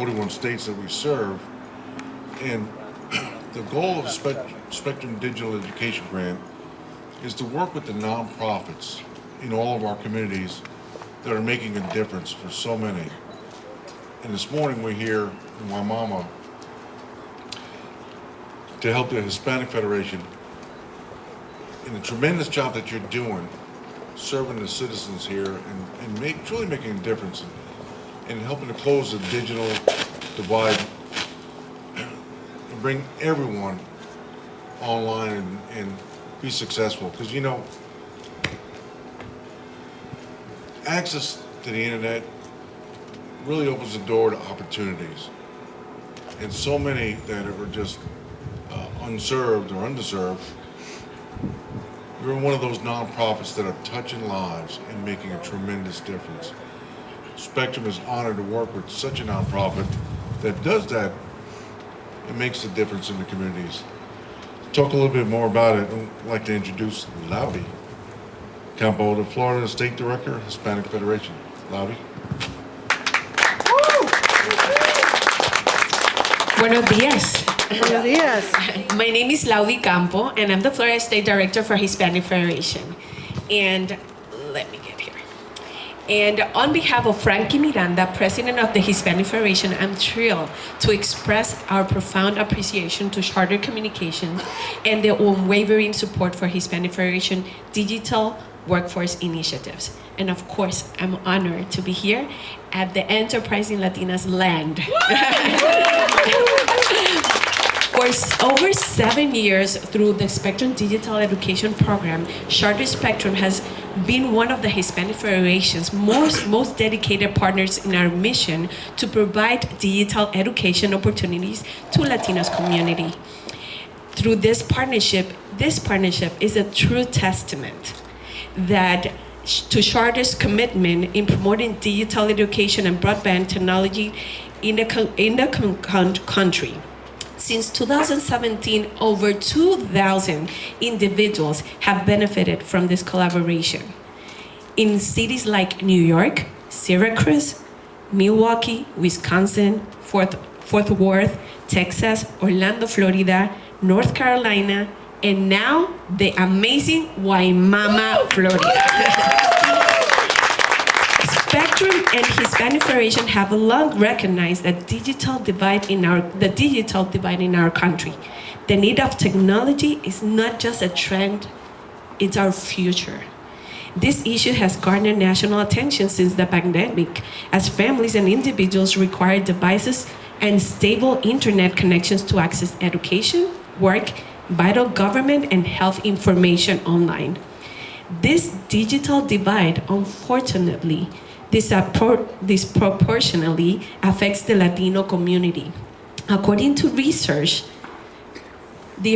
41 states that we serve. And the goal of Spectrum Digital Education Grant is to work with the nonprofits in all of our communities that are making a difference for so many. And this morning we're here in Wimauma to help the Hispanic Federation in the tremendous job that you're doing, serving the citizens here and truly making a difference and helping to close the digital divide and bring everyone online and be successful. Because you know, access to the internet really opens the door to opportunities. And so many that are just unserved or underserved, you're one of those nonprofits that are touching lives and making a tremendous difference. Spectrum is honored to work with such a nonprofit that does that and makes a difference in the communities. To talk a little bit more about it, I'd like to introduce Lavi Campo, the Florida State Director, Hispanic Federation. Lavi. Buenos días. Buenos días. My name is Lavi Campo, and I'm the Florida State Director for Hispanic Federation. And let me get here. And on behalf of Frankie Miranda, President of the Hispanic Federation, I'm thrilled to express our profound appreciation to Charter Communications and their unwavering support for Hispanic Federation digital workforce initiatives. And of course, I'm honored to be here at the Enterprising Latinas land. For over 7 years, through the Spectrum Digital Education Program, Charter Spectrum has been one of the Hispanic Federation's most dedicated partners in our mission to provide digital education opportunities to Latinos community. Through this partnership is a true testament that to Charter's commitment in promoting digital education and broadband technology in the country. Since 2017, over 2,000 individuals have benefited from this collaboration. In cities like New York, Syracuse, Milwaukee, Wisconsin, Fort Worth, Texas, Orlando, Florida, North Carolina, and now the amazing Wimauma, Florida. Spectrum and Hispanic Federation have long recognized the digital divide in our country. The need of technology is not just a trend, it's our future. This issue has garnered national attention since the pandemic, as families and individuals require devices and stable internet connections to access education, work, vital government, and health information online. This digital divide, unfortunately, disproportionately affects the Latino community. According to the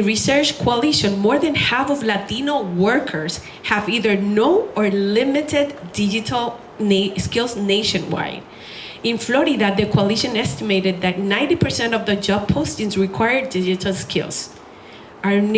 Research Coalition, more than half of Latino workers have either no or limited digital skills nationwide. In Florida, the coalition estimated that 90% of the job postings require digital skills. And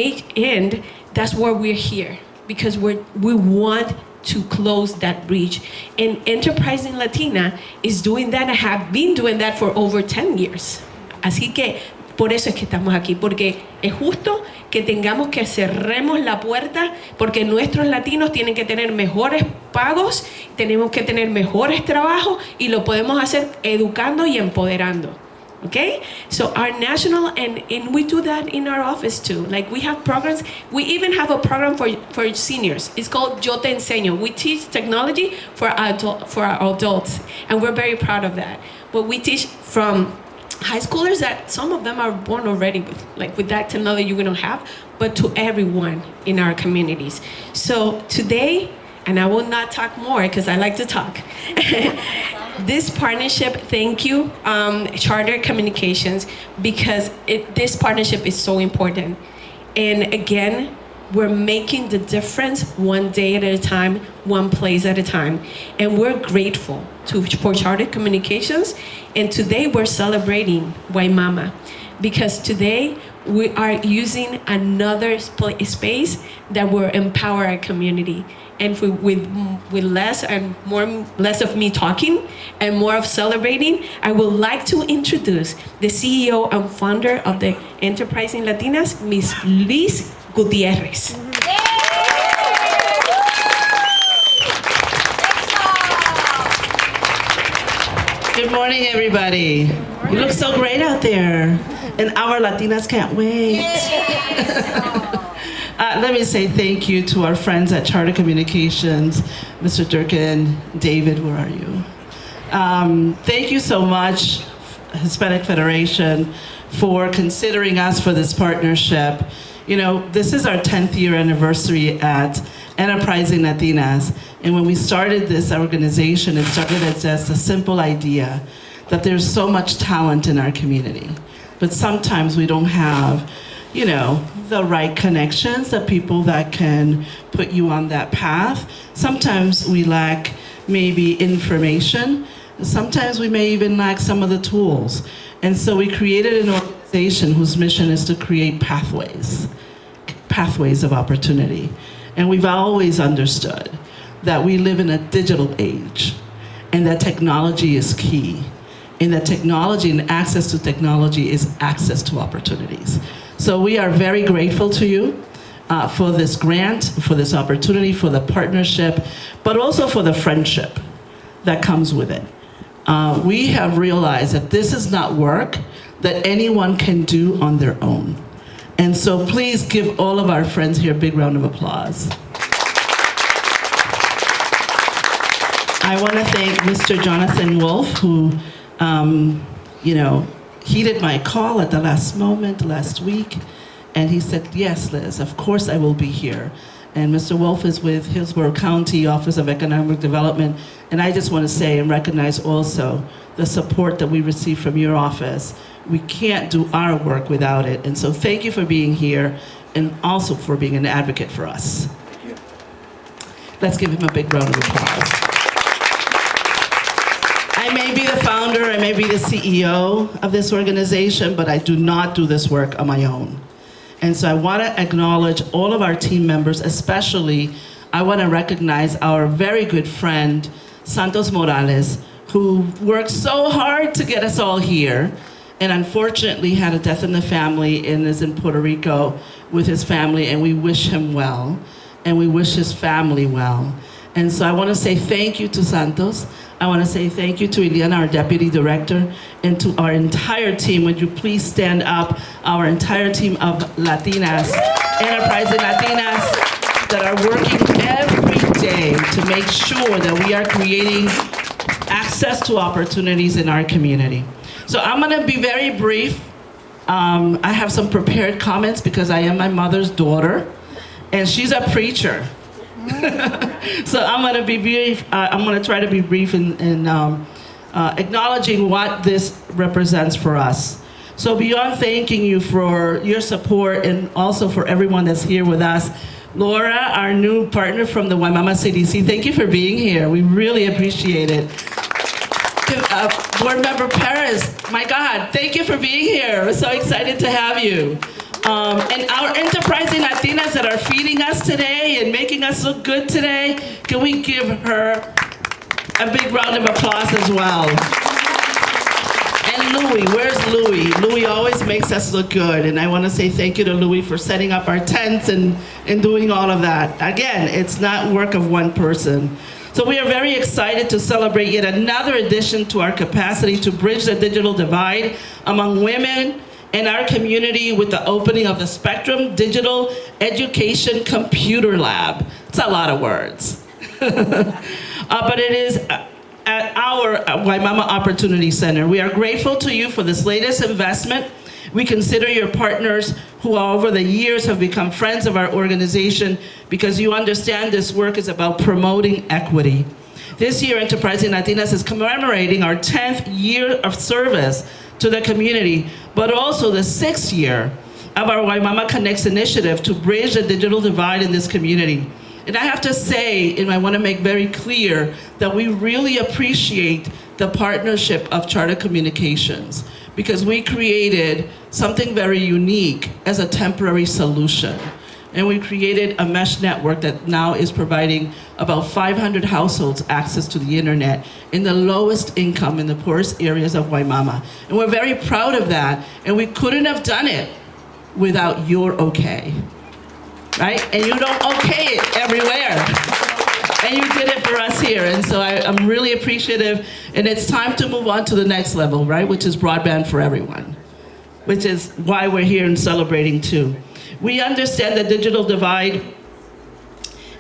that's why we're here, because we want to close that breach. And Enterprising Latina is doing that and have been doing that for over 10 years. Así que por eso es que estamos aquí, porque es justo que tengamos que cerremos la puerta, porque nuestros latinos tienen que tener mejores pagos, tenemos que tener mejores trabajos y lo podemos hacer educando y empoderando. Okay, so our national, and we do that in our office too. Like we have programs, we even have a program for seniors. It's called Yo Te Enseño. We teach technology for our adults, and we're very proud of that. But we teach from high schoolers that some of them are born already with that technology we don't have, but to everyone in our communities. So today, and I will not talk more because I like to talk. This partnership, thank you, Charter Communications, because this partnership is so important. And again, we're making the difference one day at a time, one place at a time. And we're grateful for Charter Communications. And today we're celebrating Wimauma, because today we are using another space that will empower our community. and with less of me talking and more of celebrating, I would like to introduce the CEO and founder of the Enterprising Latinas, Ms. Liz Gutierrez. Good morning, everybody. You look so great out there. And our Latinas can't wait. Let me say thank you to our friends at Charter Communications, Mr. Durkin, David, where are you? Thank you so much, Hispanic Federation, for considering us for this partnership. You know, this is our 10th year anniversary at Enterprising Latinas. And when we started this organization, it started as just a simple idea that there's so much talent in our community. But sometimes we don't have, you know, the right connections, the people that can put you on that path. Sometimes we lack maybe information. Sometimes we may even lack some of the tools. And so we created an organization whose mission is to create pathways of opportunity. And we've always understood that we live in a digital age and that technology is key. And that technology and access to technology is access to opportunities. So we are very grateful to you for this grant, for this opportunity, for the partnership, but also for the friendship that comes with it. We have realized that this is not work that anyone can do on their own. And so please give all of our friends here a big round of applause. I want to thank Mr. Jonathan Wolf, who heeded my call at the last moment last week, and he said, yes, Liz, of course I will be here. And Mr. Wolf is with Hillsborough County Office of Economic Development, and I just want to say and recognize also the support that we receive from your office. We can't do our work without it, and so thank you for being here and also for being an advocate for us. Let's give him a big round of applause. I may be the founder, I may be the CEO of this organization, but I do not do this work on my own. And so I want to acknowledge all of our team members, especially I want to recognize our very good friend, Santos Morales, who worked so hard to get us all here, and unfortunately had a death in the family and is in Puerto Rico with his family, and we wish him well, and we wish his family well. And so I want to say thank you to Santos. I want to say thank you to Ileana, our deputy director, and to our entire team. Would you please stand up, our entire team of Latinas, Enterprising Latinas, that are working every day to make sure that we are creating access to opportunities in our community. So I'm going to be very brief. I have some prepared comments because I am my mother's daughter, and she's a preacher. So I'm going to be brief. I'm going to try to be brief in acknowledging what this represents for us. So beyond thanking you for your support and also for everyone that's here with us, Laura, our new partner from the Wimauma CDC, thank you for being here. We really appreciate it. Board Member Perez, my God, thank you for being here. We're so excited to have you. And our Enterprising Latinas that are feeding us today and making us look good today, can we give her a big round of applause as well? And Louis, where's Louis? Louis always makes us look good, and I want to say thank you to Louis for setting up our tents and doing all of that. Again, it's not work of one person. So we are very excited to celebrate yet another addition to our capacity to bridge the digital divide among women in our community with the opening of the Spectrum Digital Education Computer Lab. It's a lot of words. But it is at our Wimauma Opportunity Center. We are grateful to you for this latest investment. We consider your partners who over the years have become friends of our organization because you understand this work is about promoting equity. This year, Enterprising Latinas is commemorating our 10th year of service to the community, but also the 6th year of our Wimauma Connects initiative to bridge the digital divide in this community. And I have to say, and I want to make very clear, that we really appreciate the partnership of Charter Communications because we created something very unique as a temporary solution. And we created a mesh network that now is providing about 500 households access to the internet in the lowest income in the poorest areas of Wimauma. And we're very proud of that. And we couldn't have done it without your okay, right? And you don't okay it everywhere. And you did it for us here. And so I'm really appreciative. And it's time to move on to the next level, right? Which is broadband for everyone, which is why we're here and celebrating too. We understand the digital divide,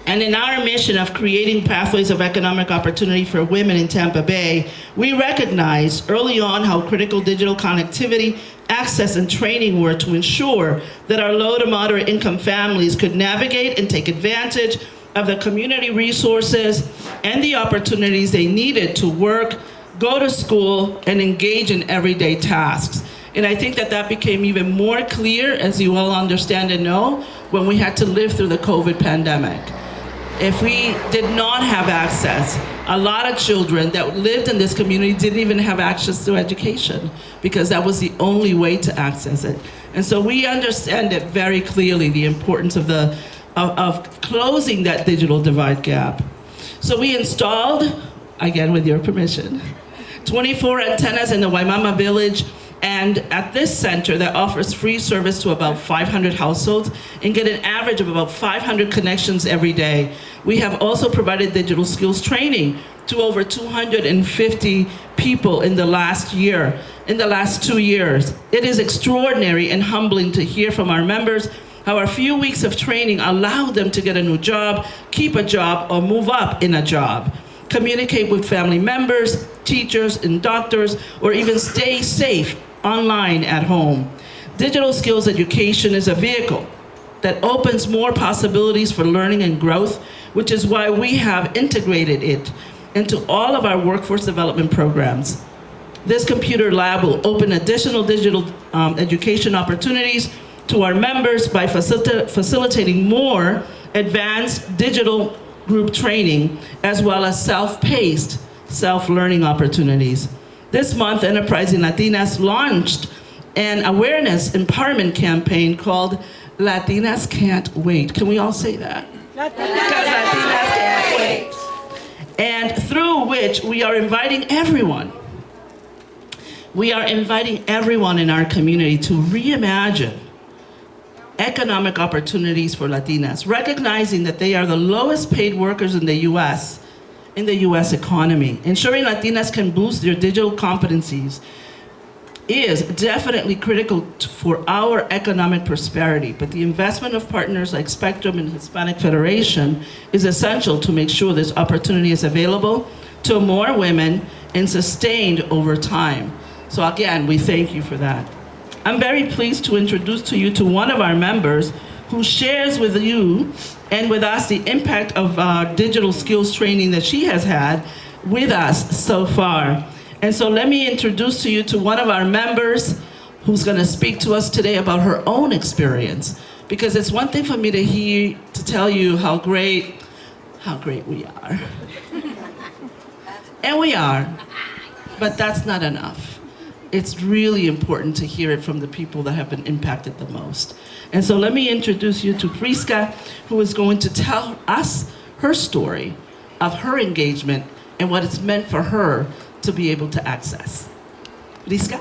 and in our mission of creating pathways of economic opportunity for women in Tampa Bay, we recognized early on how critical digital connectivity, access, and training were to ensure that our low to moderate income families could navigate and take advantage of the community resources and the opportunities they needed to work, go to school, and engage in everyday tasks. And I think that became even more clear, as you all understand and know, when we had to live through the COVID pandemic. If we did not have access, a lot of children that lived in this community didn't even have access to education because that was the only way to access it. And so we understand it very clearly, the importance of of closing that digital divide gap. So we installed, again with your permission, 24 antennas in the Wimauma village, and at this center that offers free service to about 500 households and get an average of about 500 connections every day. We have also provided digital skills training to over 250 people in the last 2 years. It is extraordinary and humbling to hear from our members how a few weeks of training allowed them to get a new job, keep a job, or move up in a job, communicate with family members, teachers, and doctors, or even stay safe online at home. Digital skills education is a vehicle that opens more possibilities for learning and growth, which is why we have integrated it into all of our workforce development programs. This computer lab will open additional digital education opportunities to our members by facilitating more advanced digital group training, as well as self-paced self-learning opportunities. This month, Enterprising Latinas launched an awareness empowerment campaign called Latinas Can't Wait. Can we all say that? Latinas Can't Wait. And through which we are inviting everyone in our community to reimagine economic opportunities for Latinas, recognizing that they are the lowest paid workers in the U.S. economy. Ensuring Latinas can boost their digital competencies is definitely critical for our economic prosperity, but the investment of partners like Spectrum and Hispanic Federation is essential to make sure this opportunity is available to more women and sustained over time. So again, we thank you for that. I'm very pleased to introduce to you to one of our members who shares with you and with us the impact of digital skills training that she has had with us so far. And so let me introduce to you to one of our members who's gonna speak to us today about her own experience. Because it's one thing for me to tell you how great we are. And we are, but that's not enough. It's really important to hear it from the people that have been impacted the most. And so let me introduce you to Priska, who is going to tell us her story of her engagement and what it's meant for her to be able to access. Priska?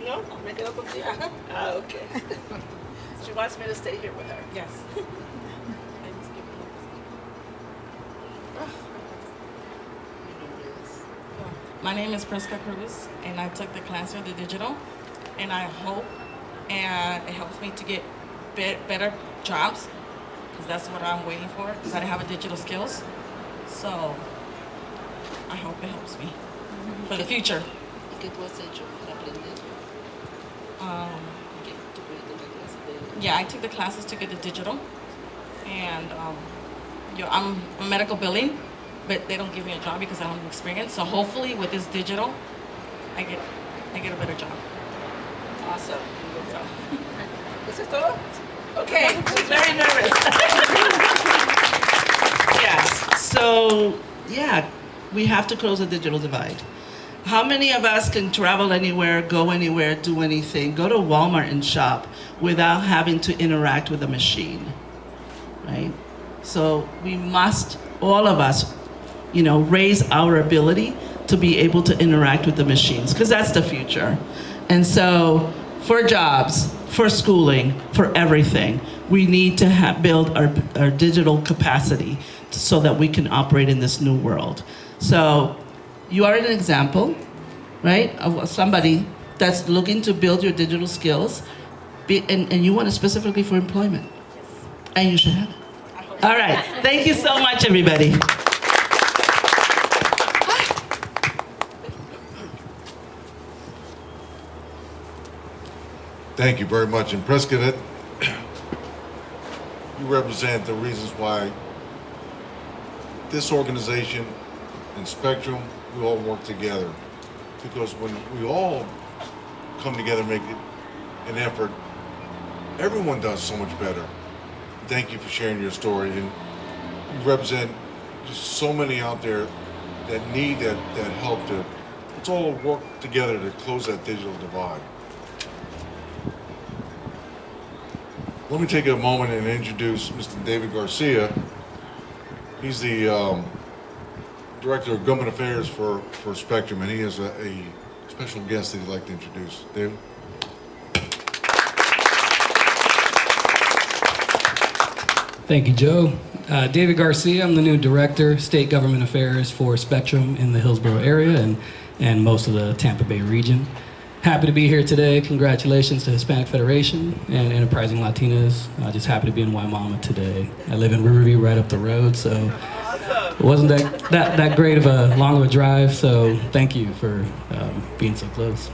No, me quedo contigo. Ah, okay. She wants me to stay here with her. Yes. My name is Priska Cruz, and I took the class for the digital, and I hope it helps me to get better jobs, because that's what I'm waiting for, because I don't have a digital skills. So I hope it helps me for the future. ¿Qué tú has hecho para aprender? Yeah, I took the classes to get the digital, and I'm a medical billing, but they don't give me a job because I don't have experience. So hopefully with this digital, I get a better job. Awesome. So, ¿eso es todo? Okay, she's very nervous. Yes. So, yeah, we have to close the digital divide. How many of us can travel anywhere, go anywhere, do anything, go to Walmart and shop without having to interact with a machine, right? So we must, all of us, raise our ability to be able to interact with the machines, because that's the future. And so for jobs, for schooling, for everything, we need to build our digital capacity so that we can operate in this new world. So you are an example, right, of somebody that's looking to build your digital skills, and you want it specifically for employment. And you should have it. All right. Thank you so much, everybody. Thank you very much. And Prescott, you represent the reasons why this organization and Spectrum, we all work together. Because when we all come together and make an effort, everyone does so much better. Thank you for sharing your story. And you represent just so many out there that need that help to, let's all work together to close that digital divide. Let me take a moment and introduce Mr. David Garcia. He's the Director of Government Affairs for Spectrum, and he has a special guest that he'd like to introduce. David? Thank you, Joe. David Garcia, I'm the new Director, State Government Affairs for Spectrum in the Hillsborough area and most of the Tampa Bay region. Happy to be here today. Congratulations to Hispanic Federation and Enterprising Latinas. Just happy to be in Wimauma today. I live in Riverview right up the road, so it wasn't that great of a long of a drive, so thank you for being so close.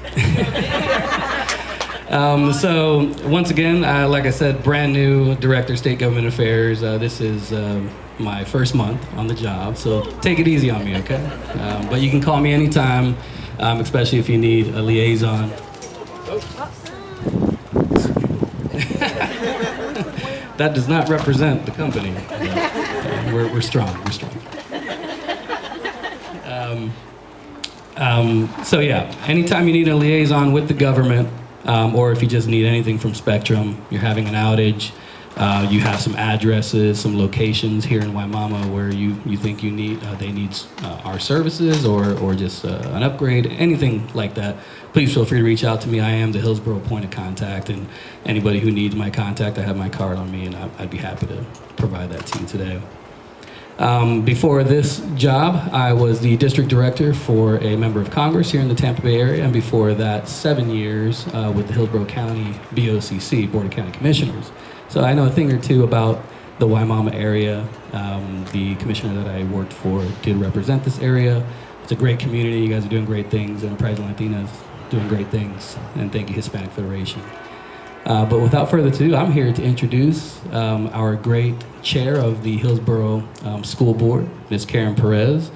So once again, like I said, brand new Director, State Government Affairs. This is my first month on the job, so take it easy on me, okay? But you can call me anytime, especially if you need a liaison. That does not represent the company. We're strong, we're strong. So yeah, anytime you need a liaison with the government, or if you just need anything from Spectrum, you're having an outage, you have some addresses, some locations here in Wimauma where you think they need our services or just an upgrade, anything like that, please feel free to reach out to me. I am the Hillsborough point of contact, and anybody who needs my contact, I have my card on me, and I'd be happy to provide that to you today. Before this job, I was the district director for a member of Congress here in the Tampa Bay area, and before that, 7 years with the Hillsborough County BOCC, Board of County Commissioners. So I know a thing or two about the Wimauma area. The commissioner that I worked for did represent this area. It's a great community. You guys are doing great things. Enterprising Latinas doing great things. And thank you, Hispanic Federation. But without further ado, I'm here to introduce our great chair of the Hillsborough School Board, Ms. Karen Perez,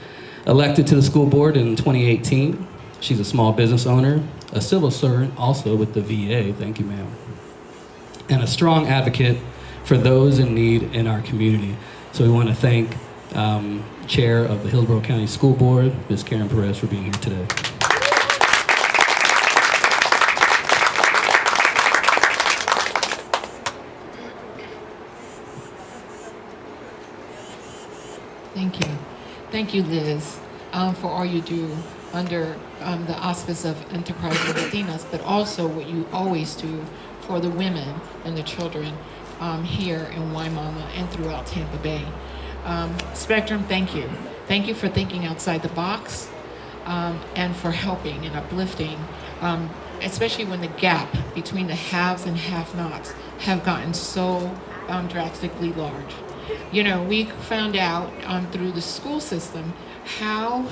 elected to the school board in 2018. She's a small business owner, a civil servant also with the VA, thank you, ma'am, and a strong advocate for those in need in our community. So we want to thank Chair of the Hillsborough County School Board, Ms. Karen Perez, for being here today. Thank you. Thank you, Liz, for all you do under the auspice of Enterprising Latinas, but also what you always do for the women and the children here in Wimauma and throughout Tampa Bay. Spectrum, thank you. Thank you for thinking outside the box and for helping and uplifting, especially when the gap between the haves and have-nots have gotten so drastically large. You know, we found out through the school system how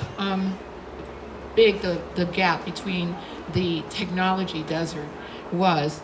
big the gap between the technology desert was